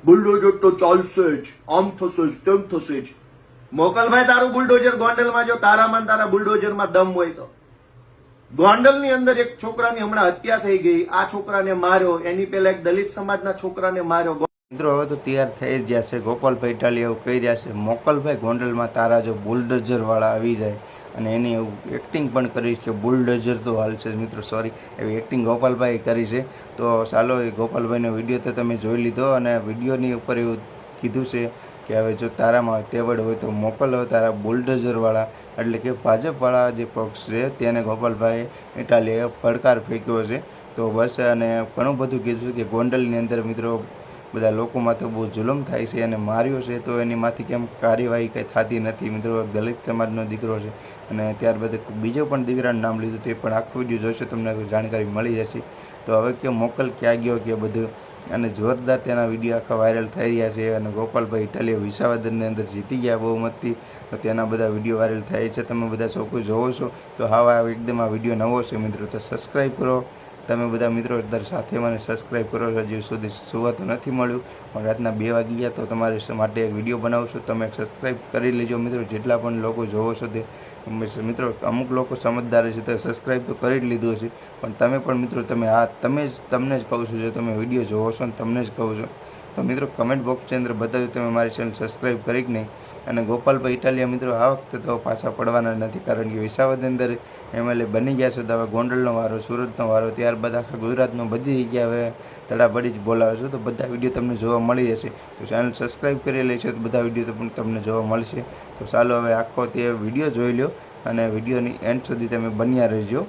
Bulldozer તો ચાલશે જ, આમ થશે જ તેમ થશે જ. મોકલભાઈ તારું બુલડોઝર ગોંડલમાં જો તારામાં તારા બુલડોઝરમાં દમ હોય તો. ગોંડલની અંદર એક છોકરાની હમણાં હત્યા થઈ ગઈ. આ છોકરાને માર્યો, એની પહેલા એક દલિત સમાજના છોકરાને માર્યો. મિત્રો હવે તો તૈયાર થઈ જ ગયા છે. ગોપાલભાઈ ઇટાલિયા એવું કહી રહ્યા છે, મોકલભાઈ ગોંડલમાં તારા જો બુલડોઝર વાળા આવી જાય, અને એની એવું એક્ટિંગ પણ કરી કે બુલડોઝર તો હાલશે. મિત્રો સોરી, એવી એક્ટિંગ ગોપાલભાઈ કરી છે. તો ચાલો એ ગોપાલભાઈનો વિડીયો તો તમે જોઈ લીધો, અને વિડીયોની ઉપર એવું કીધું છે કે હવે જો તારામાં તેવડ હોય તો મોકલ, હવે તારા બુલડોઝરવાળા એટલે કે ભાજપવાળા જે પક્ષ છે તેને ગોપાલભાઈ ઇટાલિયાએ પડકાર ફેંક્યો છે. તો બસ, અને ઘણું બધું કીધું છે કે ગોંડલની અંદર મિત્રો બધા લોકોમાં તો બહુ જુલમ થાય છે અને માર્યો છે, તો એનીમાંથી કેમ કાર્યવાહી કંઈ થતી નથી. મિત્રો દલિત સમાજનો દીકરો છે, અને ત્યારબાદ બીજો પણ દીકરાનું નામ લીધું, તે પણ આખો વિડીયો જોશો તમને જાણકારી મળી જશે. તો હવે કે મોકલ ક્યાં ગયો કે બધું, અને જોરદાર તેના વિડીયો આખા વાયરલ થઈ રહ્યા છે. અને ગોપાલભાઈ ઇટાલિયા વિસાવદરની અંદર જીતી ગયા બહુમતથી, તો તેના બધા વિડીયો વાયરલ થાય છે. તમે બધા સૌ કોઈ જોવો છો તો હા એકદમ આ વિડીયો નવો છે મિત્રો, તો સબસ્ક્રાઈબ કરો. તમે બધા મિત્રો દર સાથે મને સબસ્ક્રાઈબ કરો છો. હજી સુધી સુવા તો નથી મળ્યું, પણ રાતના 2 વાગી ગયા, તો તમારી માટે એક વિડીયો બનાવું છું. તમે સબસ્ક્રાઈબ કરી લેજો મિત્રો, જેટલા પણ લોકો જોવો છો તે. મિત્રો અમુક લોકો સમજદાર છે તો સબસ્ક્રાઈબ તો કરી જ લીધું છે, પણ તમે પણ મિત્રો તમને જ કહું છું, જો તમે વિડીયો જોવો છો ને તમને જ કહું છું, તો મિત્રો કમેન્ટ બોક્સની અંદર બતાવ્યું તમે મારી ચેનલ સબસ્ક્રાઈબ કરી કે નહીં. અને ગોપાલભાઈ ઇટાલિયા મિત્રો આ વખતે તો પાછા પડવાના નથી, કારણ કે વિસાવદરની અંદર MLA બની ગયા છે. તો હવે ગોંડલનો વારો, સુરતનો વારો, ત્યારબાદ આખા ગુજરાતનો બધી જગ્યાએ હવે તડાબડી જ બોલાવે છે. તો બધા વિડીયો તમને જોવા મળી જશે. તો ચેનલ સબસ્ક્રાઈબ કરી લેશો તો બધા વિડીયો પણ તમને જોવા મળશે. તો ચાલો હવે આખો તે વિડીયો જોઈ લો, અને વિડીયોની એન્ડ સુધી તમે બન્યા રહેજો.